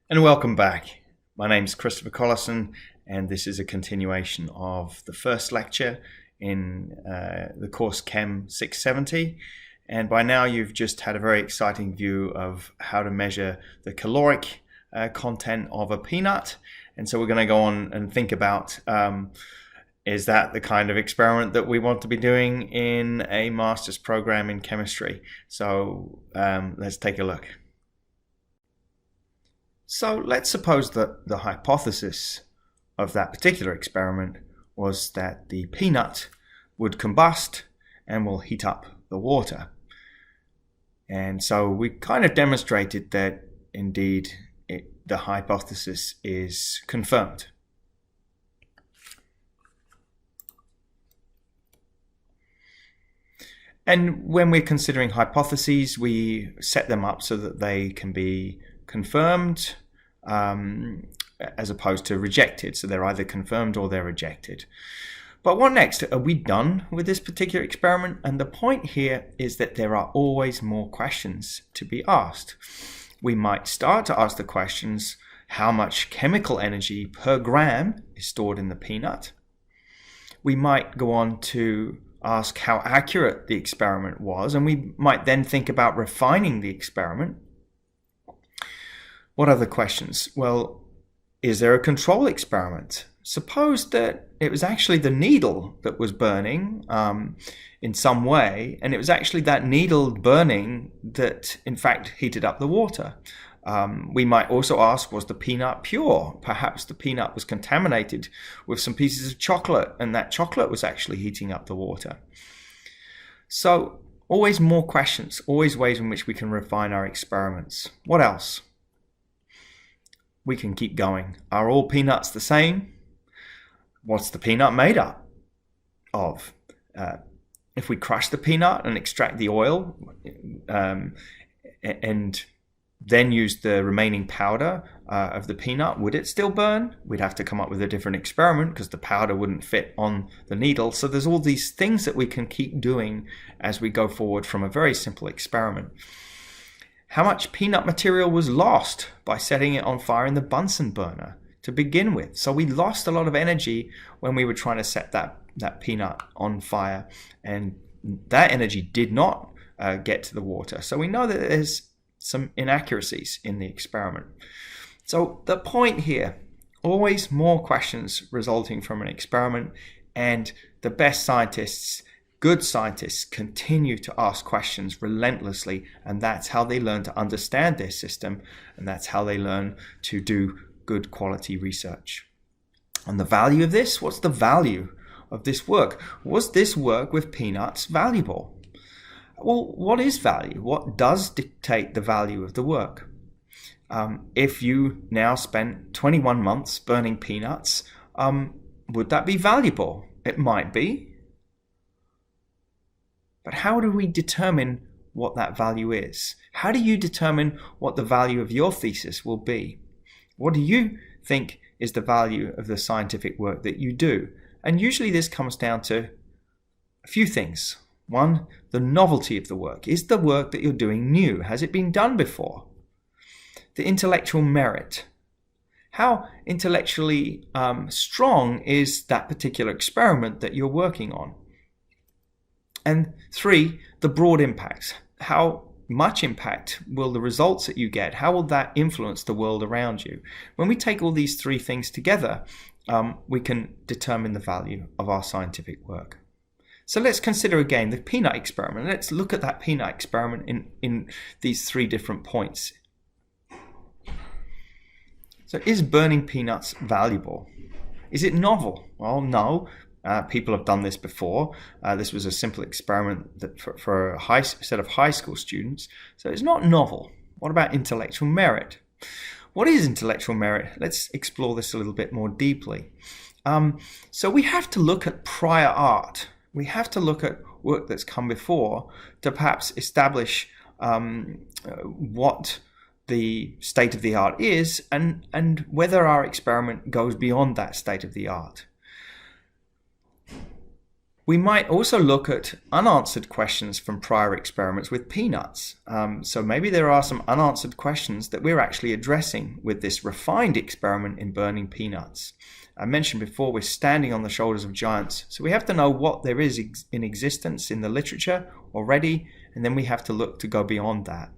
And welcome back. My name's Christopher Collison, and this is a continuation of the first lecture in the course CHEM 670. And by now you've just had a very exciting view of how to measure the caloric content of a peanut. And so we're going to go on and think about, is that the kind of experiment that we want to be doing in a master's program in chemistry? So let's take a look. So let's suppose that the hypothesis of that particular experiment was that the peanut would combust and will heat up the water. And so we kind of demonstrated that indeed the hypothesis is confirmed. And when we're considering hypotheses, we set them up so that they can be confirmed as opposed to rejected. So they're either confirmed or they're rejected. But what next? Are we done with this particular experiment? And the point here is that there are always more questions to be asked. We might start to ask the questions, how much chemical energy per gram is stored in the peanut? We might go on to ask how accurate the experiment was, and we might then think about refining the experiment. What other questions? Well, is there a control experiment? Suppose that it was actually the needle that was burning in some way, and it was actually that needle burning that in fact heated up the water. We might also ask, was the peanut pure? Perhaps the peanut was contaminated with some pieces of chocolate, and that chocolate was actually heating up the water. So always more questions, always ways in which we can refine our experiments. What else? We can keep going. Are all peanuts the same? What's the peanut made up of? If we crush the peanut and extract the oil and then use the remaining powder of the peanut, would it still burn? We'd have to come up with a different experiment because the powder wouldn't fit on the needle. So there's all these things that we can keep doing as we go forward from a very simple experiment. How much peanut material was lost by setting it on fire in the Bunsen burner to begin with? So we lost a lot of energy when we were trying to set that peanut on fire, and that energy did not get to the water. So we know that there's some inaccuracies in the experiment. So the point here, always more questions resulting from an experiment, and the best scientists, good scientists, continue to ask questions relentlessly, and that's how they learn to understand their system, and that's how they learn to do good quality research. And the value of this, what's the value of this work? Was this work with peanuts valuable? Well, what is value? What does dictate the value of the work? If you now spent 21 months burning peanuts, would that be valuable? It might be. But how do we determine what that value is? How do you determine what the value of your thesis will be? What do you think is the value of the scientific work that you do? And usually this comes down to a few things. One, the novelty of the work. Is the work that you're doing new? Has it been done before? The intellectual merit. How intellectually strong is that particular experiment that you're working on? And three, the broad impact. How much impact will the results that you get, how will that influence the world around you? When we take all these three things together, we can determine the value of our scientific work. So let's consider again the peanut experiment. Let's look at that peanut experiment in these three different points. So is burning peanuts valuable? Is it novel? Well, no. People have done this before. This was a simple experiment that for a set of high school students. So it's not novel. What about intellectual merit? What is intellectual merit? Let's explore this a little bit more deeply. So we have to look at prior art. We have to look at work that's come before to perhaps establish what the state of the art is and whether our experiment goes beyond that state of the art. We might also look at unanswered questions from prior experiments with peanuts. So maybe there are some unanswered questions that we're actually addressing with this refined experiment in burning peanuts. I mentioned before we're standing on the shoulders of giants, so we have to know what there is in existence in the literature already, and then we have to look to go beyond that.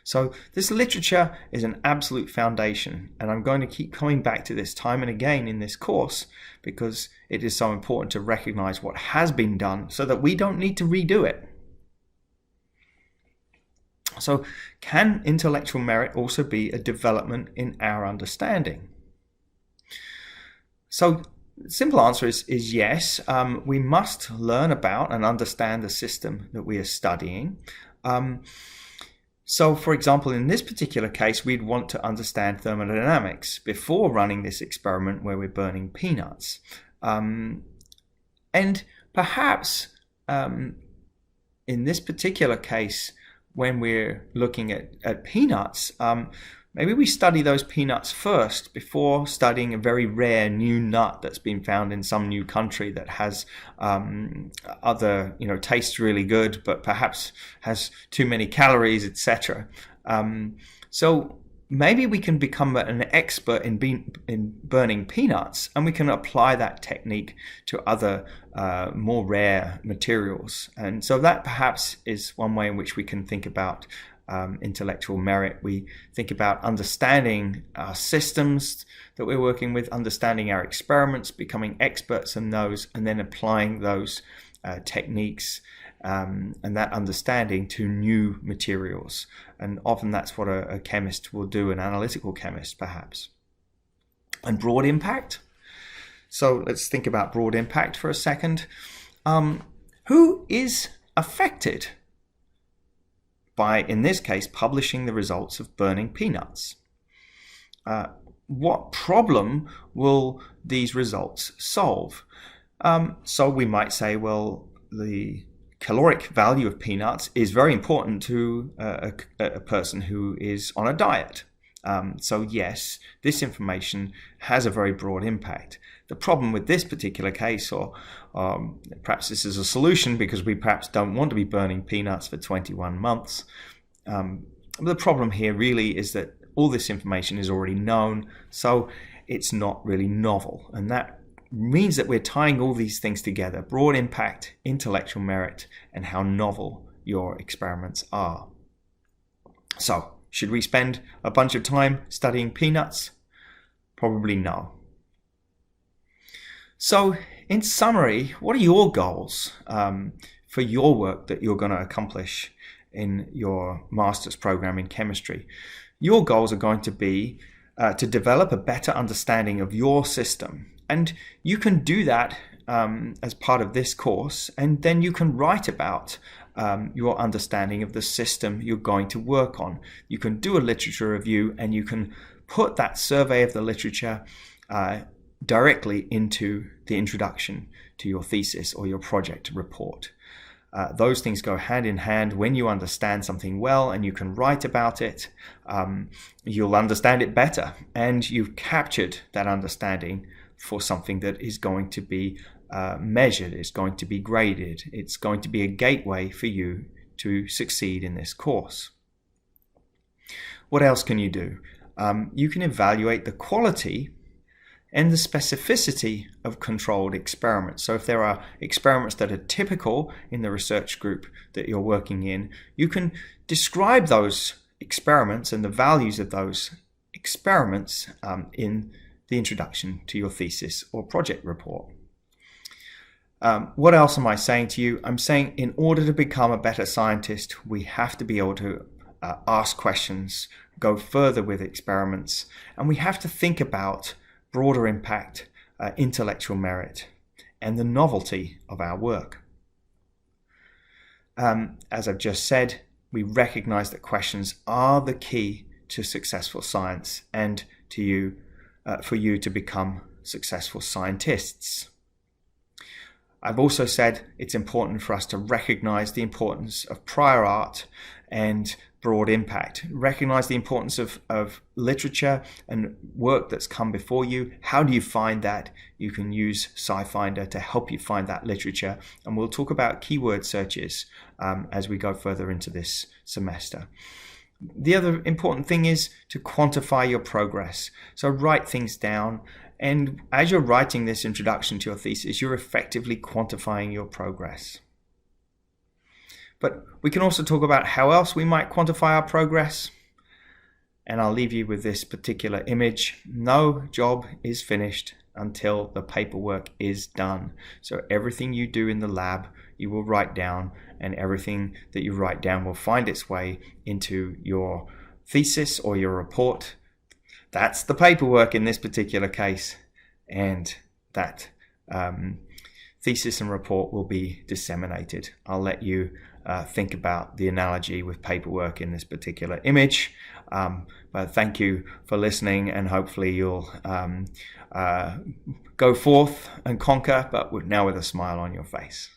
So this literature is an absolute foundation, and I'm going to keep coming back to this time and again in this course because it is so important to recognize what has been done so that we don't need to redo it. So can intellectual merit also be a development in our understanding? So the simple answer is yes. We must learn about and understand the system that we are studying. So, for example, in this particular case, we'd want to understand thermodynamics before running this experiment where we're burning peanuts. And perhaps in this particular case, when we're looking at peanuts, maybe we study those peanuts first before studying a very rare new nut that's been found in some new country that has other, tastes really good, but perhaps has too many calories, etc. So maybe we can become an expert in burning peanuts, and we can apply that technique to other more rare materials. And so that perhaps is one way in which we can think about intellectual merit. We think about understanding our systems that we're working with, understanding our experiments, becoming experts in those, and then applying those techniques and that understanding to new materials. And often that's what a chemist will do, an analytical chemist perhaps. And broad impact. So let's think about broad impact for a second. Who is affected by, in this case, publishing the results of burning peanuts? What problem will these results solve? So we might say, well, the caloric value of peanuts is very important to a person who is on a diet. So yes, this information has a very broad impact. The problem with this particular case, or perhaps this is a solution because we perhaps don't want to be burning peanuts for 21 months. The problem here really is that all this information is already known, so it's not really novel. And that means that we're tying all these things together: broad impact, intellectual merit, and how novel your experiments are. So, should we spend a bunch of time studying peanuts? Probably no. So, in summary, what are your goals for your work that you're going to accomplish in your master's program in chemistry? Your goals are going to be to develop a better understanding of your system. And you can do that as part of this course, and then you can write about your understanding of the system you're going to work on. You can do a literature review, and you can put that survey of the literature directly into the introduction to your thesis or your project report. Those things go hand in hand. When you understand something well and you can write about it, you'll understand it better, and you've captured that understanding for something that is going to be measured, it's going to be graded, it's going to be a gateway for you to succeed in this course. What else can you do? You can evaluate the quality and the specificity of controlled experiments. So if there are experiments that are typical in the research group that you're working in, you can describe those experiments and the values of those experiments in the introduction to your thesis or project report. What else am I saying to you? I'm saying in order to become a better scientist, we have to be able to ask questions, go further with experiments, and we have to think about broader impact, intellectual merit, and the novelty of our work. As I've just said, we recognize that questions are the key to successful science and to you, for you to become successful scientists. I've also said it's important for us to recognize the importance of prior art and broad impact. Recognize the importance of literature and work that's come before you. How do you find that? You can use SciFinder to help you find that literature. And we'll talk about keyword searches as we go further into this semester. The other important thing is to quantify your progress. So write things down. And as you're writing this introduction to your thesis, you're effectively quantifying your progress. But we can also talk about how else we might quantify our progress. And I'll leave you with this particular image. No job is finished until the paperwork is done. So everything you do in the lab, you will write down, and everything that you write down will find its way into your thesis or your report. That's the paperwork in this particular case. And that thesis and report will be disseminated. I'll let you think about the analogy with paperwork in this particular image. But thank you for listening, and hopefully you'll go forth and conquer, but now with a smile on your face.